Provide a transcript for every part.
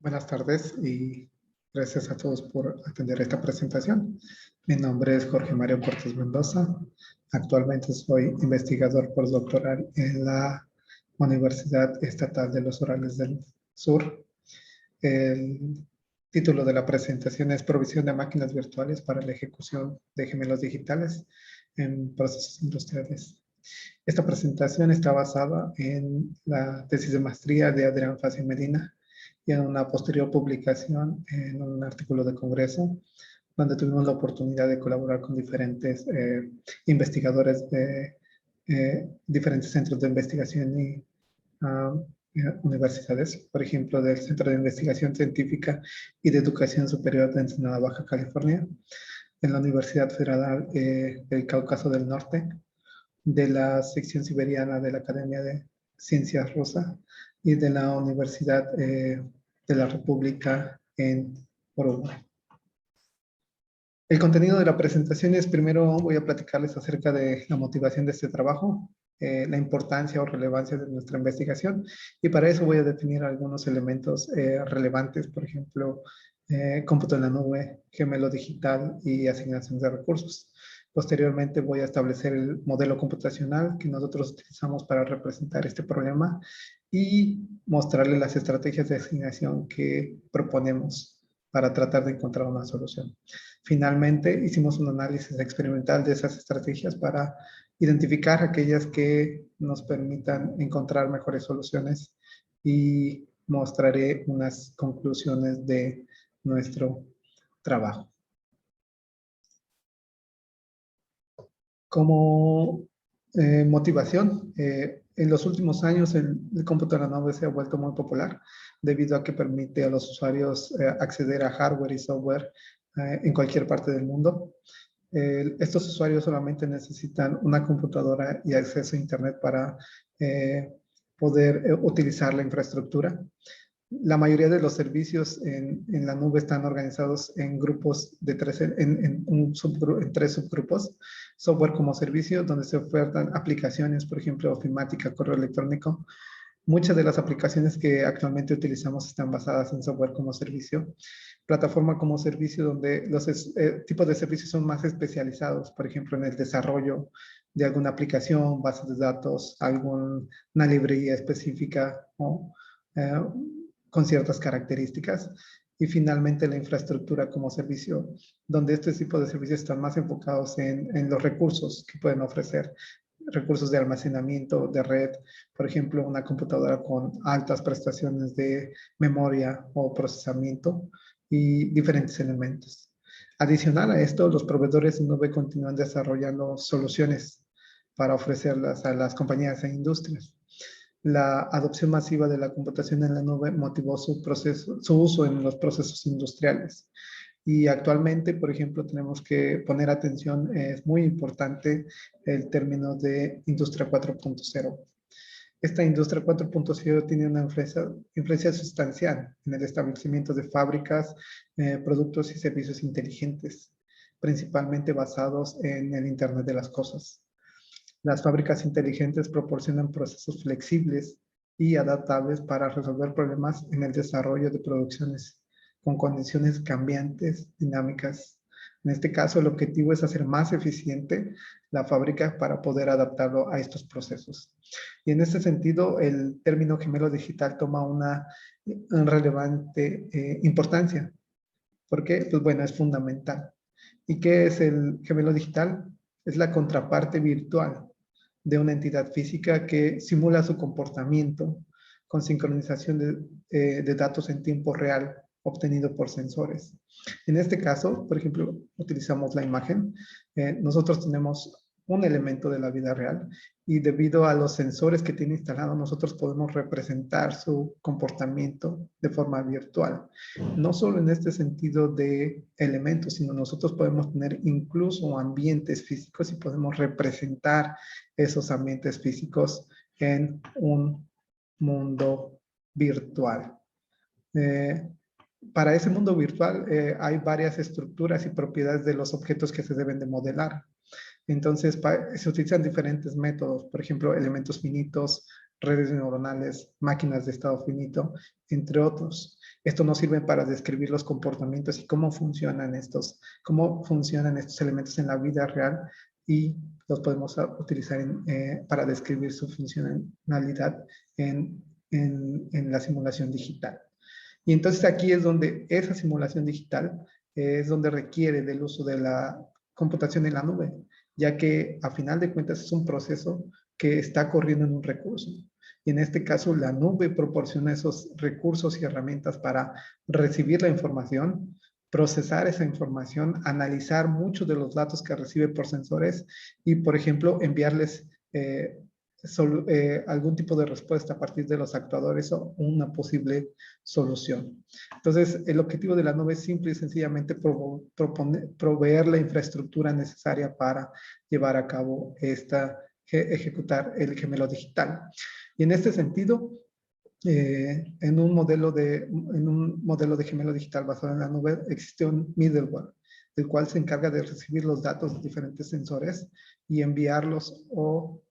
Buenas tardes y gracias a todos por atender esta presentación. Mi nombre es Jorge Mario Cortés Mendoza. Actualmente soy investigador postdoctoral en la Universidad Estatal de los Urales del Sur. El título de la presentación es Provisión de máquinas virtuales para la ejecución de gemelos digitales en procesos industriales. Esta presentación está basada en la tesis de maestría de Adrián Fácil Medina y en una posterior publicación en un artículo de congreso, donde tuvimos la oportunidad de colaborar con diferentes investigadores de diferentes centros de investigación y universidades, por ejemplo, del Centro de Investigación Científica y de Educación Superior de Ensenada, Baja California, en la Universidad Federal del Cáucaso del Norte, de la sección siberiana de la Academia de Ciencias Rusa y de la Universidad de la República en Uruguay. El contenido de la presentación es, primero voy a platicarles acerca de la motivación de este trabajo, la importancia o relevancia de nuestra investigación, y para eso voy a definir algunos elementos relevantes, por ejemplo, cómputo en la nube, gemelo digital y asignación de recursos. Posteriormente voy a establecer el modelo computacional que nosotros utilizamos para representar este problema y mostrarles las estrategias de asignación que proponemos para tratar de encontrar una solución. Finalmente, hicimos un análisis experimental de esas estrategias para identificar aquellas que nos permitan encontrar mejores soluciones y mostraré unas conclusiones de nuestro trabajo. Como motivación, en los últimos años el cómputo en la nube se ha vuelto muy popular debido a que permite a los usuarios acceder a hardware y software en cualquier parte del mundo. Estos usuarios solamente necesitan una computadora y acceso a Internet para poder utilizar la infraestructura. La mayoría de los servicios en la nube están organizados en grupos de en tres subgrupos. Software como servicio, donde se ofertan aplicaciones, por ejemplo, ofimática, correo electrónico. Muchas de las aplicaciones que actualmente utilizamos están basadas en software como servicio. Plataforma como servicio, donde los tipos de servicios son más especializados, por ejemplo, en el desarrollo de alguna aplicación, bases de datos, alguna librería específica o con ciertas características. Y finalmente la infraestructura como servicio, donde este tipo de servicios están más enfocados en los recursos que pueden ofrecer, recursos de almacenamiento, de red, por ejemplo, una computadora con altas prestaciones de memoria o procesamiento y diferentes elementos. Adicional a esto, los proveedores de nube continúan desarrollando soluciones para ofrecerlas a las compañías e industrias. La adopción masiva de la computación en la nube motivó su uso en los procesos industriales. Y actualmente, por ejemplo, tenemos que poner atención, es muy importante el término de industria 4.0. Esta industria 4.0 tiene una influencia sustancial en el establecimiento de fábricas, productos y servicios inteligentes, principalmente basados en el Internet de las cosas. Las fábricas inteligentes proporcionan procesos flexibles y adaptables para resolver problemas en el desarrollo de producciones con condiciones cambiantes, dinámicas. En este caso, el objetivo es hacer más eficiente la fábrica para poder adaptarlo a estos procesos. Y en este sentido, el término gemelo digital toma una relevante importancia. ¿Por qué? Pues bueno, es fundamental. ¿Y qué es el gemelo digital? Es la contraparte virtual de una entidad física que simula su comportamiento con sincronización de datos en tiempo real obtenido por sensores. En este caso, por ejemplo, utilizamos la imagen. Nosotros tenemos un elemento de la vida real y debido a los sensores que tiene instalado, nosotros podemos representar su comportamiento de forma virtual. No solo en este sentido de elementos, sino nosotros podemos tener incluso ambientes físicos y podemos representar esos ambientes físicos en un mundo virtual. Para ese mundo virtual hay varias estructuras y propiedades de los objetos que se deben de modelar. Entonces, se utilizan diferentes métodos, por ejemplo, elementos finitos, redes neuronales, máquinas de estado finito, entre otros. Esto nos sirve para describir los comportamientos y cómo funcionan estos elementos en la vida real y los podemos utilizar para describir su funcionalidad en la simulación digital. Y entonces aquí es donde esa simulación digital es donde requiere del uso de la computación en la nube, ya que a final de cuentas es un proceso que está corriendo en un recurso. Y en este caso la nube proporciona esos recursos y herramientas para recibir la información, procesar esa información, analizar muchos de los datos que recibe por sensores y, por ejemplo, enviarles algún tipo de respuesta a partir de los actuadores o una posible solución. Entonces, el objetivo de la nube es simple y sencillamente proveer la infraestructura necesaria para llevar a cabo ejecutar el gemelo digital. Y en este sentido, en un modelo de gemelo digital basado en la nube existe un middleware, el cual se encarga de recibir los datos de diferentes sensores y enviarlos o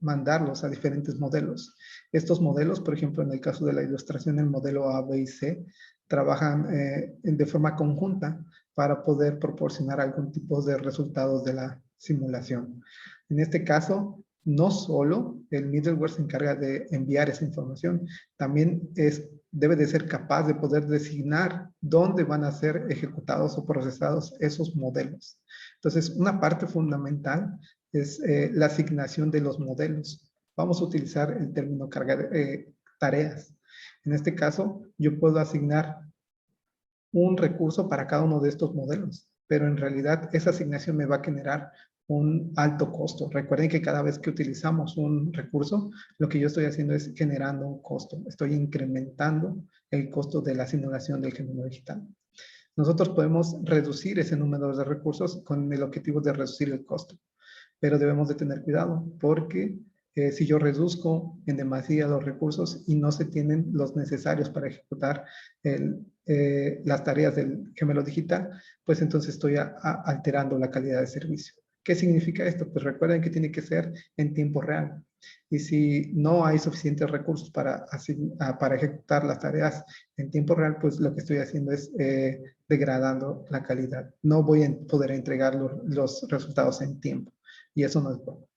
mandarlos a diferentes modelos. Estos modelos, por ejemplo, en el caso de la ilustración, el modelo A, B y C, trabajan de forma conjunta para poder proporcionar algún tipo de resultados de la simulación. En este caso, no solo el middleware se encarga de enviar esa información, también debe de ser capaz de poder designar dónde van a ser ejecutados o procesados esos modelos. Entonces, una parte fundamental es la asignación de los modelos. Vamos a utilizar el término tareas. En este caso, yo puedo asignar un recurso para cada uno de estos modelos, pero en realidad esa asignación me va a generar un alto costo. Recuerden que cada vez que utilizamos un recurso, lo que yo estoy haciendo es generando un costo. Estoy incrementando el costo de la simulación del gemelo digital. Nosotros podemos reducir ese número de recursos con el objetivo de reducir el costo, pero debemos de tener cuidado porque si yo reduzco en demasía los recursos y no se tienen los necesarios para ejecutar las tareas del gemelo digital, pues entonces estoy alterando la calidad de servicio. ¿Qué significa esto? Pues recuerden que tiene que ser en tiempo real. Y si no hay suficientes recursos para ejecutar las tareas en tiempo real, pues lo que estoy haciendo es degradando la calidad. No voy a poder entregar los resultados en tiempo. Y eso no es bueno.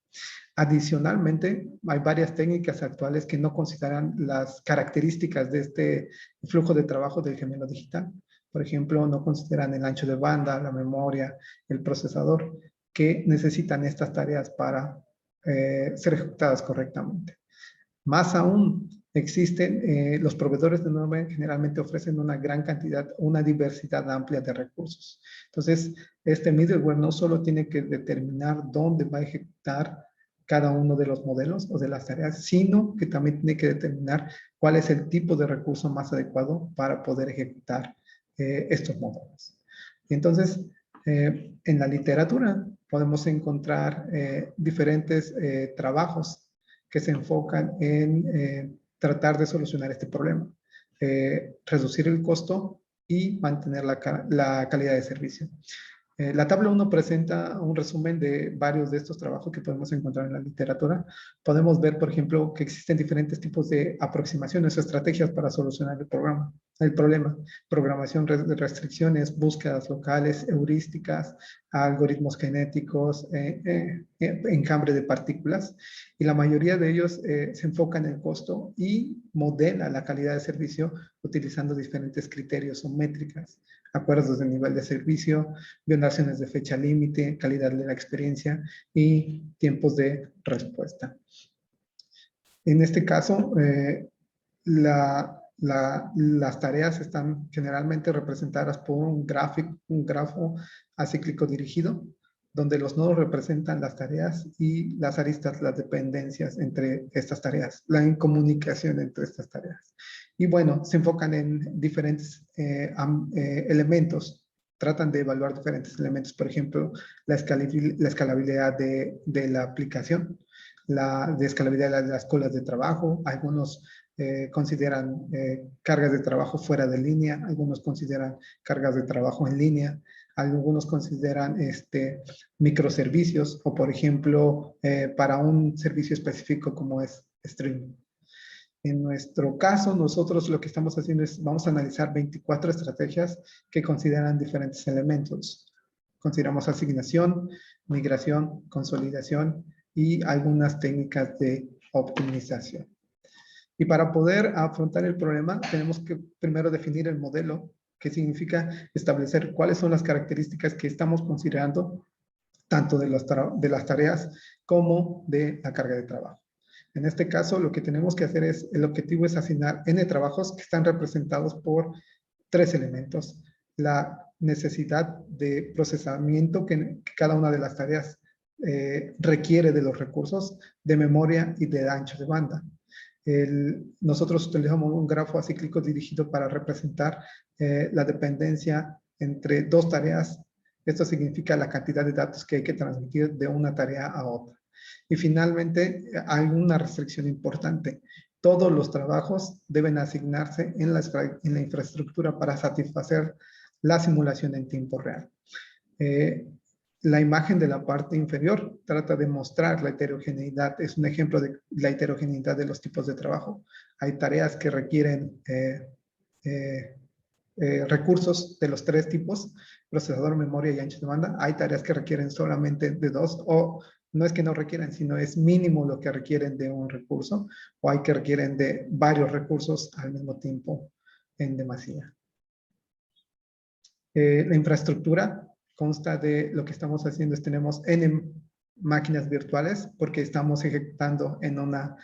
Adicionalmente, hay varias técnicas actuales que no consideran las características de este flujo de trabajo del gemelo digital. Por ejemplo, no consideran el ancho de banda, la memoria, el procesador, que necesitan estas tareas para ser ejecutadas correctamente. Más aún, existen, los proveedores de nube generalmente ofrecen una gran cantidad, una diversidad amplia de recursos. Entonces, este middleware no solo tiene que determinar dónde va a ejecutar cada uno de los modelos o de las tareas, sino que también tiene que determinar cuál es el tipo de recurso más adecuado para poder ejecutar estos modelos. Y entonces, en la literatura podemos encontrar diferentes trabajos que se enfocan en tratar de solucionar este problema, reducir el costo y mantener la calidad de servicio. La tabla 1 presenta un resumen de varios de estos trabajos que podemos encontrar en la literatura. Podemos ver, por ejemplo, que existen diferentes tipos de aproximaciones o estrategias para solucionar el problema. Programación de restricciones, búsquedas locales, heurísticas, algoritmos genéticos, enjambre de partículas. Y la mayoría de ellos se enfocan en el costo y modela la calidad de servicio utilizando diferentes criterios o métricas, acuerdos de nivel de servicio, violaciones de fecha límite, calidad de la experiencia y tiempos de respuesta. En este caso, las tareas están generalmente representadas por un grafo acíclico dirigido, donde los nodos representan las tareas y las aristas, las dependencias entre estas tareas, la incomunicación entre estas tareas. Y bueno, se enfocan en diferentes elementos, tratan de evaluar diferentes elementos, por ejemplo, la escalabilidad de la aplicación, la escalabilidad de las colas de trabajo, algunos consideran cargas de trabajo fuera de línea, algunos consideran cargas de trabajo en línea, algunos consideran microservicios o, por ejemplo, para un servicio específico como es stream. En nuestro caso, nosotros lo que estamos haciendo es, vamos a analizar 24 estrategias que consideran diferentes elementos. Consideramos asignación, migración, consolidación y algunas técnicas de optimización. Y para poder afrontar el problema, tenemos que primero definir el modelo, que significa establecer cuáles son las características que estamos considerando, tanto de las tareas como de la carga de trabajo. En este caso, lo que tenemos que hacer es, el objetivo es asignar N trabajos que están representados por 3 elementos. La necesidad de procesamiento que cada una de las tareas requiere de los recursos de memoria y de ancho de banda. Nosotros utilizamos un grafo acíclico dirigido para representar la dependencia entre 2 tareas. Esto significa la cantidad de datos que hay que transmitir de una tarea a otra. Y finalmente, hay una restricción importante. Todos los trabajos deben asignarse en la infraestructura para satisfacer la simulación en tiempo real. La imagen de la parte inferior trata de mostrar la heterogeneidad. Es un ejemplo de la heterogeneidad de los tipos de trabajo. Hay tareas que requieren recursos de los 3 tipos, procesador, memoria y ancho de banda. Hay tareas que requieren solamente de 2, o no es que no requieran, sino es mínimo lo que requieren de un recurso, o hay que requieren de varios recursos al mismo tiempo en demasía. La infraestructura consta de, lo que estamos haciendo es, tenemos N máquinas virtuales porque estamos ejecutando en una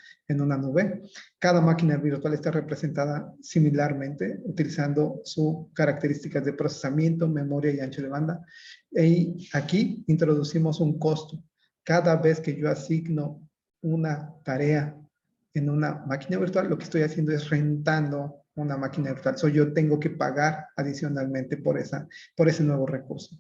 nube. Cada máquina virtual está representada similarmente, utilizando sus características de procesamiento, memoria y ancho de banda. Y aquí introducimos un costo. Cada vez que yo asigno una tarea en una máquina virtual, lo que estoy haciendo es rentando una máquina virtual. Yo tengo que pagar adicionalmente por ese nuevo recurso.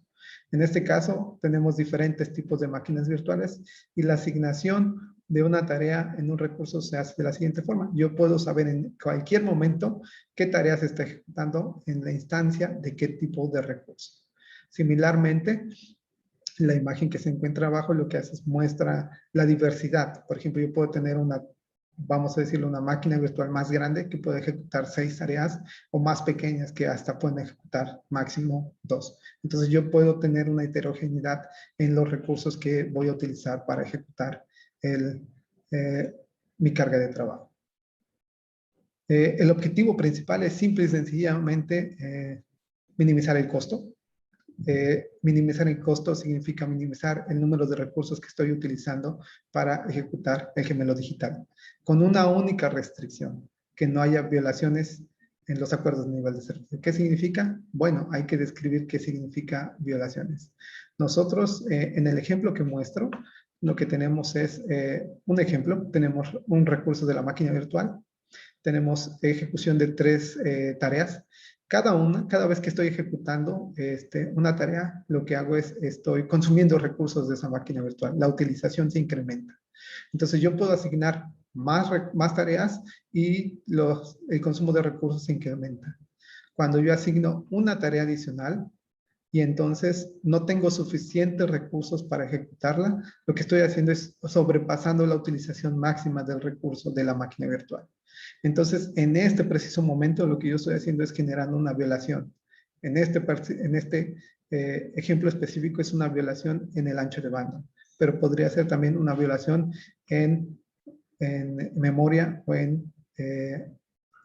En este caso, tenemos diferentes tipos de máquinas virtuales y la asignación de una tarea en un recurso se hace de la siguiente forma. Yo puedo saber en cualquier momento qué tarea se está ejecutando en la instancia de qué tipo de recurso. Similarmente, la imagen que se encuentra abajo lo que hace es muestra la diversidad. Por ejemplo, yo puedo tener vamos a decirlo, una máquina virtual más grande que puede ejecutar 6 tareas o más pequeñas que hasta pueden ejecutar máximo 2. Entonces yo puedo tener una heterogeneidad en los recursos que voy a utilizar para ejecutar mi carga de trabajo. El objetivo principal es simple y sencillamente minimizar el costo. Minimizar el costo significa minimizar el número de recursos que estoy utilizando para ejecutar el gemelo digital, con una única restricción, que no haya violaciones en los acuerdos de nivel de servicio. ¿Qué significa? Bueno, hay que describir qué significa violaciones. Nosotros, en el ejemplo que muestro, lo que tenemos es un ejemplo. Tenemos un recurso de la máquina virtual, tenemos ejecución de 3 tareas. Cada vez que estoy ejecutando una tarea, lo que hago es, estoy consumiendo recursos de esa máquina virtual. La utilización se incrementa. Entonces, yo puedo asignar más tareas y el consumo de recursos se incrementa. Cuando yo asigno una tarea adicional y entonces no tengo suficientes recursos para ejecutarla, lo que estoy haciendo es sobrepasando la utilización máxima del recurso de la máquina virtual. Entonces, en este preciso momento, lo que yo estoy haciendo es generando una violación. En este ejemplo específico es una violación en el ancho de banda, pero podría ser también una violación en memoria o en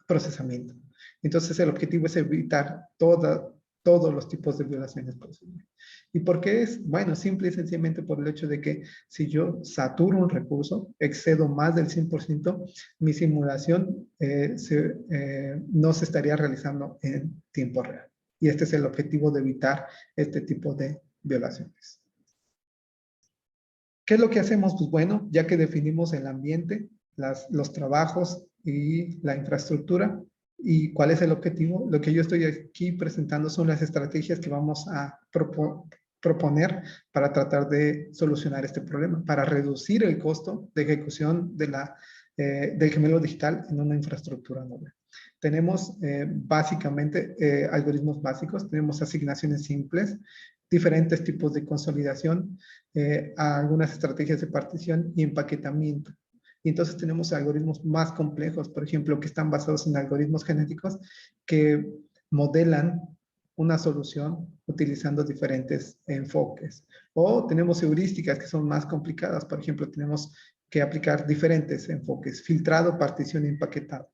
procesamiento. Entonces, el objetivo es evitar todos los tipos de violaciones posibles. ¿Y por qué es? Bueno, simple y sencillamente por el hecho de que si yo saturo un recurso, excedo más del 100%, mi simulación no se estaría realizando en tiempo real. Y este es el objetivo de evitar este tipo de violaciones. ¿Qué es lo que hacemos? Pues bueno, ya que definimos el ambiente, los trabajos y la infraestructura, ¿y cuál es el objetivo? Lo que yo estoy aquí presentando son las estrategias que vamos a proponer para tratar de solucionar este problema, para reducir el costo de ejecución del gemelo digital en una infraestructura nube. Tenemos básicamente algoritmos básicos, tenemos asignaciones simples, diferentes tipos de consolidación, algunas estrategias de partición y empaquetamiento. Y entonces tenemos algoritmos más complejos, por ejemplo, que están basados en algoritmos genéticos que modelan una solución utilizando diferentes enfoques. O tenemos heurísticas que son más complicadas, por ejemplo, tenemos que aplicar diferentes enfoques, filtrado, partición y empaquetado.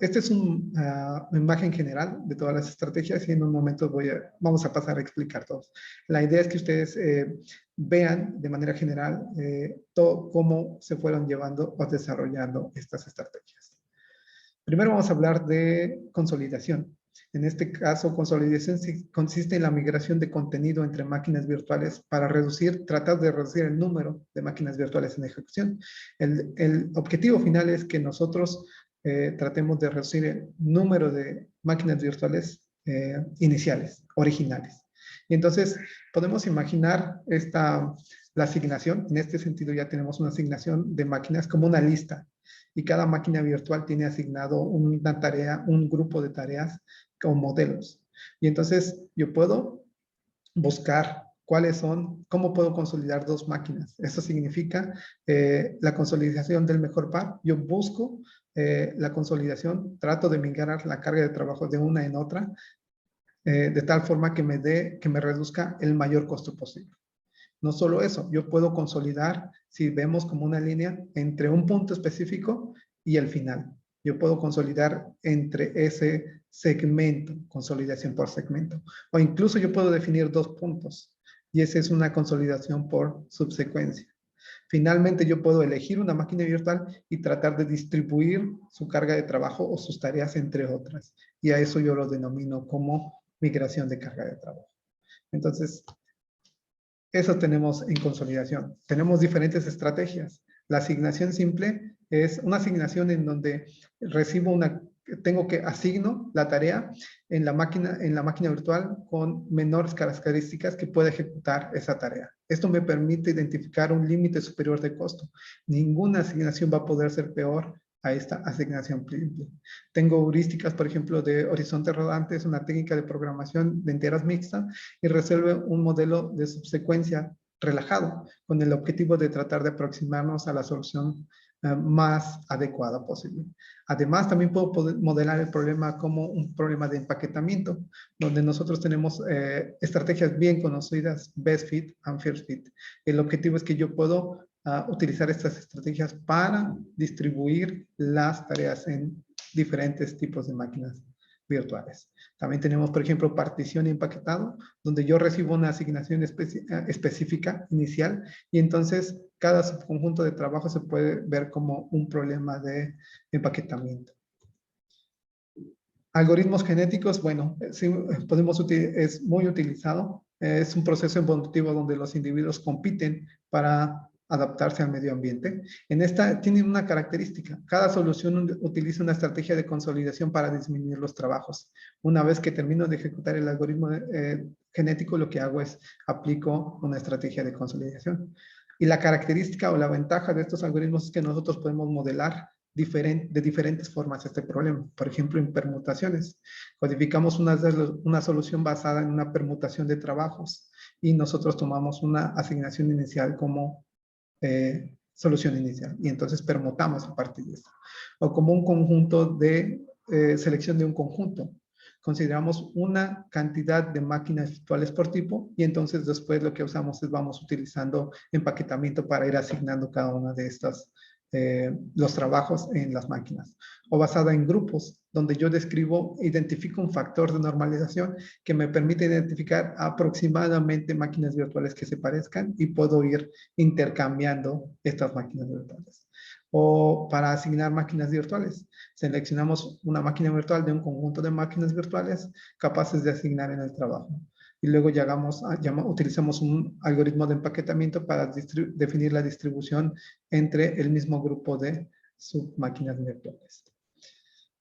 Esta es una imagen general de todas las estrategias y en un momento vamos a pasar a explicar todos. La idea es que ustedes vean de manera general todo cómo se fueron llevando o desarrollando estas estrategias. Primero vamos a hablar de consolidación. En este caso, consolidación consiste en la migración de contenido entre máquinas virtuales para tratar de reducir el número de máquinas virtuales en ejecución. El objetivo final es que nosotros tratemos de reducir el número de máquinas virtuales iniciales, originales. Y entonces podemos imaginar la asignación. En este sentido ya tenemos una asignación de máquinas como una lista. Y cada máquina virtual tiene asignado una tarea, un grupo de tareas como modelos. Y entonces yo puedo buscar cómo puedo consolidar dos máquinas. Eso significa la consolidación del mejor par. Yo busco la consolidación, trato de migrar la carga de trabajo de una en otra, de tal forma que me reduzca el mayor costo posible. No solo eso, yo puedo consolidar, si vemos como una línea, entre un punto específico y el final. Yo puedo consolidar entre ese segmento, consolidación por segmento. O incluso yo puedo definir dos puntos y esa es una consolidación por subsecuencia. Finalmente, yo puedo elegir una máquina virtual y tratar de distribuir su carga de trabajo o sus tareas entre otras. Y a eso yo lo denomino como migración de carga de trabajo. Entonces, eso tenemos en consolidación. Tenemos diferentes estrategias. La asignación simple es una asignación en donde asigno la tarea en la máquina virtual con menores características que pueda ejecutar esa tarea. Esto me permite identificar un límite superior de costo. Ninguna asignación va a poder ser peor a esta asignación simple. Tengo heurísticas, por ejemplo, de horizonte rodante, es una técnica de programación de enteras mixta y resuelve un modelo de subsecuencia relajado con el objetivo de tratar de aproximarnos a la solución más adecuada posible. Además, también puedo modelar el problema como un problema de empaquetamiento, donde nosotros tenemos estrategias bien conocidas, best fit and first fit. El objetivo es que yo puedo utilizar estas estrategias para distribuir las tareas en diferentes tipos de máquinas virtuales. También tenemos, por ejemplo, partición y empaquetado, donde yo recibo una asignación específica inicial y entonces cada subconjunto de trabajo se puede ver como un problema de empaquetamiento. Algoritmos genéticos, bueno, sí, es muy utilizado. Es un proceso evolutivo donde los individuos compiten para adaptarse al medio ambiente. En esta tiene una característica. Cada solución utiliza una estrategia de consolidación para disminuir los trabajos. Una vez que termino de ejecutar el algoritmo genético, lo que hago es aplico una estrategia de consolidación. Y la característica o la ventaja de estos algoritmos es que nosotros podemos modelar de diferentes formas este problema. Por ejemplo, en permutaciones. Codificamos una solución basada en una permutación de trabajos y nosotros tomamos una asignación inicial como solución inicial y entonces permutamos a partir de esto. O como un conjunto de selección de un conjunto. Consideramos una cantidad de máquinas virtuales por tipo y entonces después lo que usamos es vamos utilizando empaquetamiento para ir asignando cada una de estas los trabajos en las máquinas. O basada en grupos, donde yo identifico un factor de normalización que me permite identificar aproximadamente máquinas virtuales que se parezcan y puedo ir intercambiando estas máquinas virtuales. O para asignar máquinas virtuales, seleccionamos una máquina virtual de un conjunto de máquinas virtuales capaces de asignar en el trabajo. Y luego utilizamos un algoritmo de empaquetamiento para definir la distribución entre el mismo grupo de submáquinas virtuales.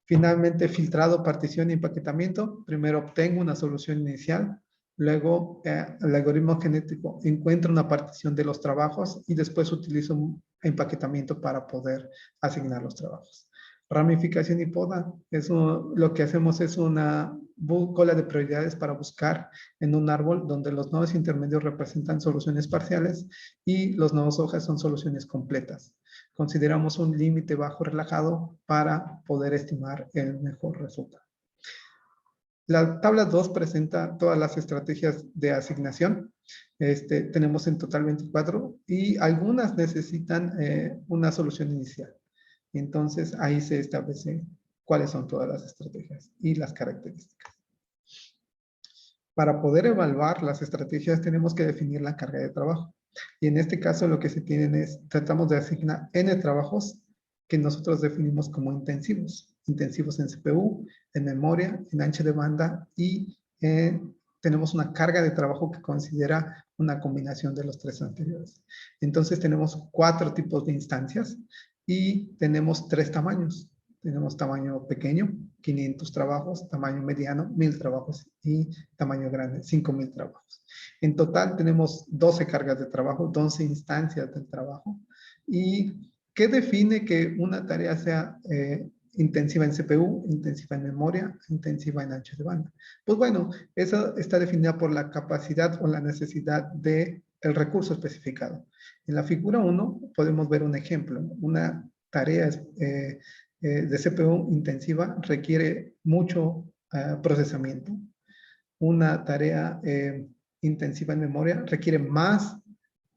Finalmente, filtrado, partición y empaquetamiento. Primero obtengo una solución inicial, luego el algoritmo genético encuentra una partición de los trabajos y después utilizo un empaquetamiento para poder asignar los trabajos. Ramificación y poda. Eso, lo que hacemos es una cola de prioridades para buscar en un árbol donde los nodos intermedios representan soluciones parciales y los nodos hojas son soluciones completas. Consideramos un límite bajo relajado para poder estimar el mejor resultado. La tabla 2 presenta todas las estrategias de asignación. Tenemos en total 24 y algunas necesitan una solución inicial. Entonces, ahí se establece cuáles son todas las estrategias y las características. Para poder evaluar las estrategias, tenemos que definir la carga de trabajo. Y en este caso, lo que se tienen es, tratamos de asignar N trabajos que nosotros definimos como intensivos. Intensivos en CPU, en memoria, en ancho de banda y tenemos una carga de trabajo que considera una combinación de los tres anteriores. Entonces, tenemos 4 tipos de instancias y tenemos 3 tamaños. Tenemos tamaño pequeño, 500 trabajos, tamaño mediano, 1000 trabajos y tamaño grande, 5000 trabajos. En total tenemos 12 cargas de trabajo, 12 instancias del trabajo. ¿Y qué define que una tarea sea intensiva en CPU, intensiva en memoria, intensiva en ancho de banda? Pues bueno, eso está definida por la capacidad o la necesidad del recurso especificado. En la figura 1 podemos ver un ejemplo. Una tarea de CPU intensiva requiere mucho procesamiento. Una tarea intensiva en memoria requiere más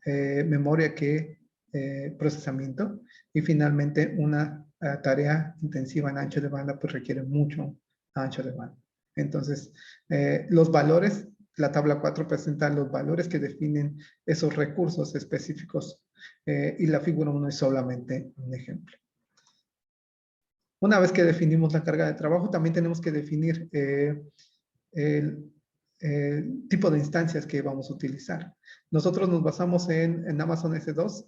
memoria que procesamiento. Y finalmente, una tarea intensiva en ancho de banda pues requiere mucho ancho de banda. Entonces, los valores, la tabla 4 presenta los valores que definen esos recursos específicos y la figura 1 es solamente un ejemplo. Una vez que definimos la carga de trabajo, también tenemos que definir el tipo de instancias que vamos a utilizar. Nosotros nos basamos en Amazon S2,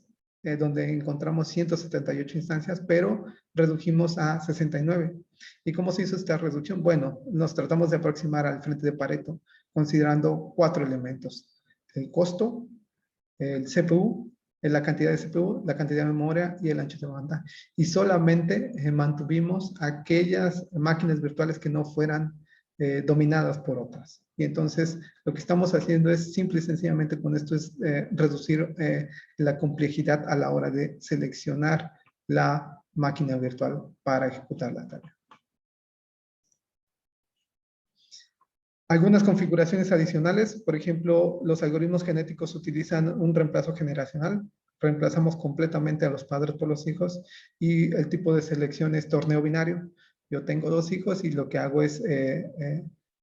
donde encontramos 178 instancias, pero redujimos a 69. ¿Y cómo se hizo esta reducción? Bueno, nos tratamos de aproximar al frente de Pareto, considerando 4 elementos. El costo, el CPU, la cantidad de CPU, la cantidad de memoria y el ancho de banda. Y solamente mantuvimos aquellas máquinas virtuales que no fueran dominadas por otras. Y entonces lo que estamos haciendo es simple y sencillamente con esto es reducir la complejidad a la hora de seleccionar la máquina virtual para ejecutar la tarea. Algunas configuraciones adicionales, por ejemplo, los algoritmos genéticos utilizan un reemplazo generacional. Reemplazamos completamente a los padres por los hijos y el tipo de selección es torneo binario. Yo tengo 2 hijos y lo que hago es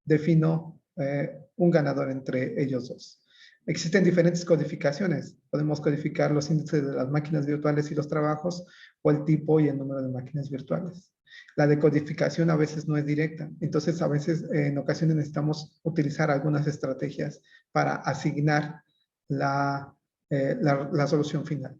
defino un ganador entre ellos 2. Existen diferentes codificaciones. Podemos codificar los índices de las máquinas virtuales y los trabajos o el tipo y el número de máquinas virtuales. La decodificación a veces no es directa, entonces a veces en ocasiones necesitamos utilizar algunas estrategias para asignar la solución final.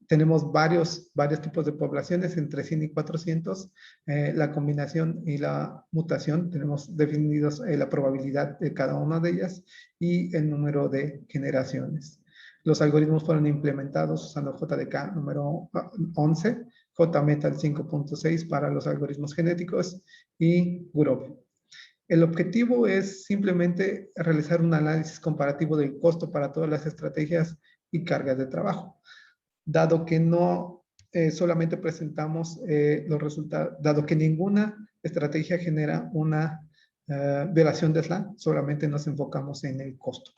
Tenemos varios tipos de poblaciones, entre 100 y 400. La combinación y la mutación, tenemos definidos la probabilidad de cada una de ellas y el número de generaciones. Los algoritmos fueron implementados usando JDK número 11, JMetal 5.6 para los algoritmos genéticos y Grove. El objetivo es simplemente realizar un análisis comparativo del costo para todas las estrategias y cargas de trabajo. Dado que no solamente presentamos los resultados, dado que ninguna estrategia genera una violación de SLA, solamente nos enfocamos en el costo.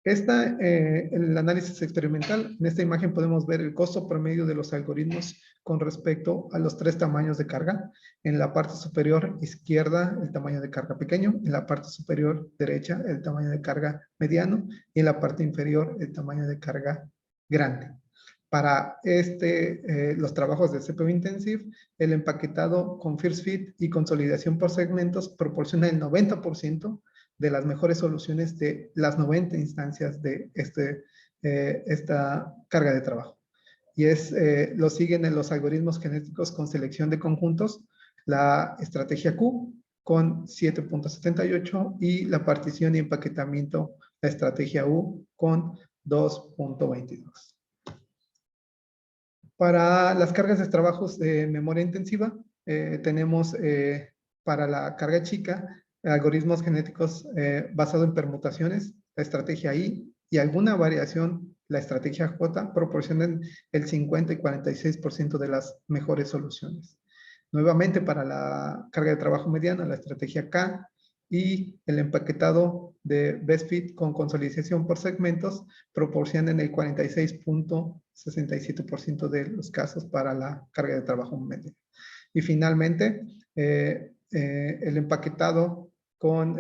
El análisis experimental, en esta imagen podemos ver el costo promedio de los algoritmos con respecto a los 3 tamaños de carga. En la parte superior izquierda, el tamaño de carga pequeño, en la parte superior derecha, el tamaño de carga mediano y en la parte inferior, el tamaño de carga grande. Para los trabajos de CPU Intensive, el empaquetado con First Fit y consolidación por segmentos proporciona el 90% de las mejores soluciones de las 90 instancias de esta carga de trabajo. Y lo siguen en los algoritmos genéticos con selección de conjuntos, la estrategia Q con 7.78 y la partición y empaquetamiento, la estrategia U con 2.22. Para las cargas de trabajos de memoria intensiva, tenemos para la carga chica algoritmos genéticos basados en permutaciones, la estrategia I y alguna variación, la estrategia J, proporcionan el 50 y 46% de las mejores soluciones. Nuevamente, para la carga de trabajo mediana, la estrategia K y el empaquetado de Best Fit con consolidación por segmentos proporcionan el 46.67% de los casos para la carga de trabajo media. Y finalmente, el empaquetado con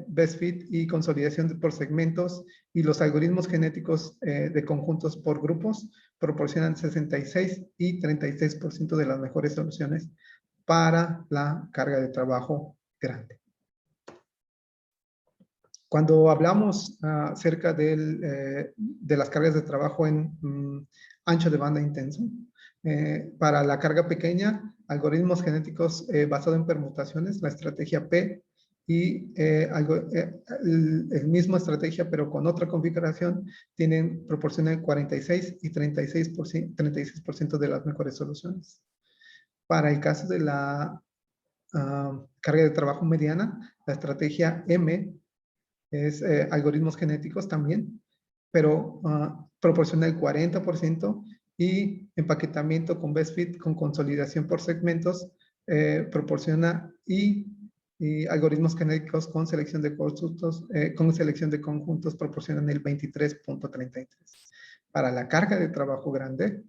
Best Fit y consolidación por segmentos y los algoritmos genéticos de conjuntos por grupos proporcionan 66 y 36% de las mejores soluciones para la carga de trabajo grande. Cuando hablamos acerca de las cargas de trabajo en ancho de banda intenso, para la carga pequeña, algoritmos genéticos basados en permutaciones, la estrategia P, y el mismo estrategia, pero con otra configuración, proporcionan 46 y 36% de las mejores soluciones. Para el caso de la carga de trabajo mediana, la estrategia M es algoritmos genéticos también, pero proporciona el 40% y empaquetamiento con Best Fit con consolidación por segmentos proporciona y algoritmos genéticos con selección de conjuntos proporcionan el 23.33. Para la carga de trabajo grande,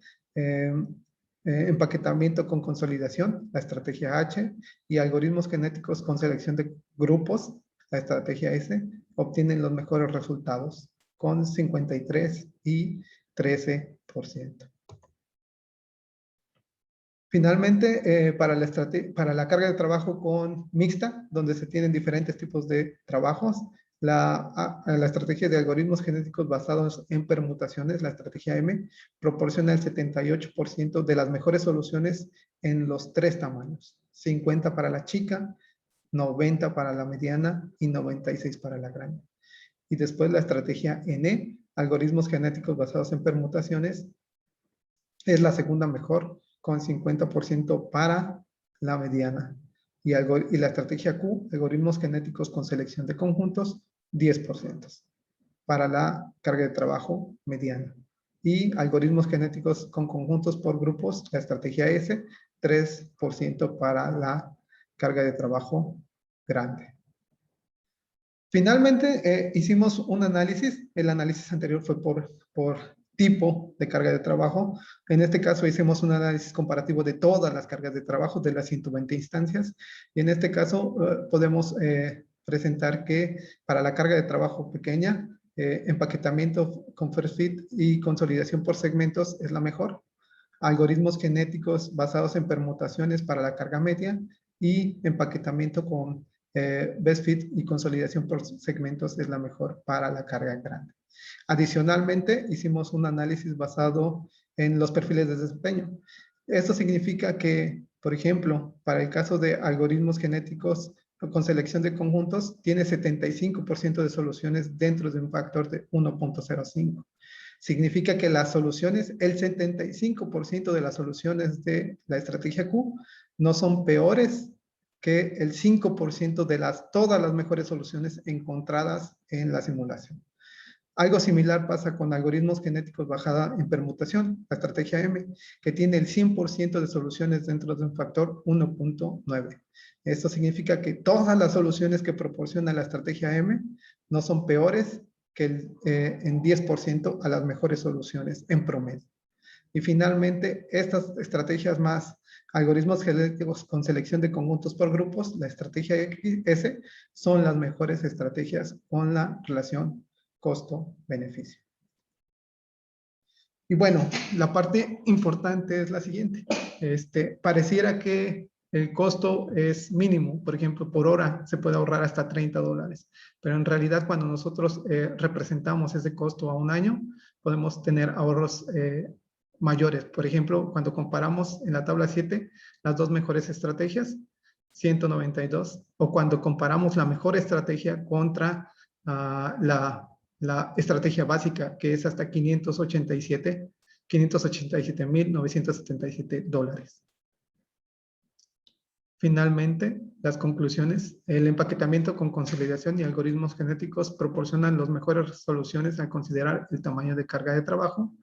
empaquetamiento con consolidación, la estrategia H, y algoritmos genéticos con selección de grupos, la estrategia S, obtienen los mejores resultados con 53 y 13%. Finalmente, para la carga de trabajo con mixta, donde se tienen diferentes tipos de trabajos, la estrategia de algoritmos genéticos basados en permutaciones, la estrategia M, proporciona el 78% de las mejores soluciones en los 3 tamaños. 50 para la chica, 90 para la mediana y 96 para la grande. Y después la estrategia N, algoritmos genéticos basados en permutaciones, es la segunda mejor, con 50% para la mediana. Y la estrategia Q, algoritmos genéticos con selección de conjuntos, 10% para la carga de trabajo mediana. Y algoritmos genéticos con conjuntos por grupos, la estrategia S, 3% para la carga de trabajo grande. Finalmente, hicimos un análisis. El análisis anterior fue por tipo de carga de trabajo. En este caso hicimos un análisis comparativo de todas las cargas de trabajo de las 120 instancias. Y en este caso podemos presentar que para la carga de trabajo pequeña, empaquetamiento con First Fit y consolidación por segmentos es la mejor. Algoritmos genéticos basados en permutaciones para la carga media y empaquetamiento con Best Fit y consolidación por segmentos es la mejor para la carga grande. Adicionalmente, hicimos un análisis basado en los perfiles de desempeño. Esto significa que, por ejemplo, para el caso de algoritmos genéticos con selección de conjuntos, tiene 75% de soluciones dentro de un factor de 1.05. Significa que las soluciones, el 75% de las soluciones de la estrategia Q no son peores que el 5% de todas las mejores soluciones encontradas en la simulación. Algo similar pasa con algoritmos genéticos basada en permutación, la estrategia M, que tiene el 100% de soluciones dentro de un factor 1.9. Esto significa que todas las soluciones que proporciona la estrategia M no son peores que en 10% a las mejores soluciones en promedio. Y finalmente, estas estrategias más algoritmos genéticos con selección de conjuntos por grupos, la estrategia S, son las mejores estrategias con la relación costo-beneficio. Y bueno, la parte importante es la siguiente. Pareciera que el costo es mínimo, por ejemplo, por hora se puede ahorrar hasta $30, pero en realidad cuando nosotros representamos ese costo a un año, podemos tener ahorros mayores. Por ejemplo, cuando comparamos en la tabla 7 las dos mejores estrategias, 192, o cuando comparamos la mejor estrategia contra la estrategia básica, que es hasta 587, $587,977. Finalmente, las conclusiones. El empaquetamiento con consolidación y algoritmos genéticos proporcionan las mejores soluciones al considerar el tamaño de carga de trabajo,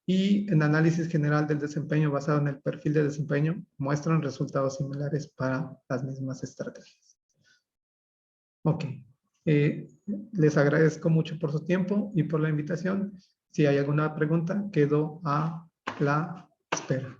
y en análisis general del desempeño basado en el perfil de desempeño muestran resultados similares para las mismas estrategias. Ok. Les agradezco mucho por su tiempo y por la invitación. Si hay alguna pregunta, quedo a la espera.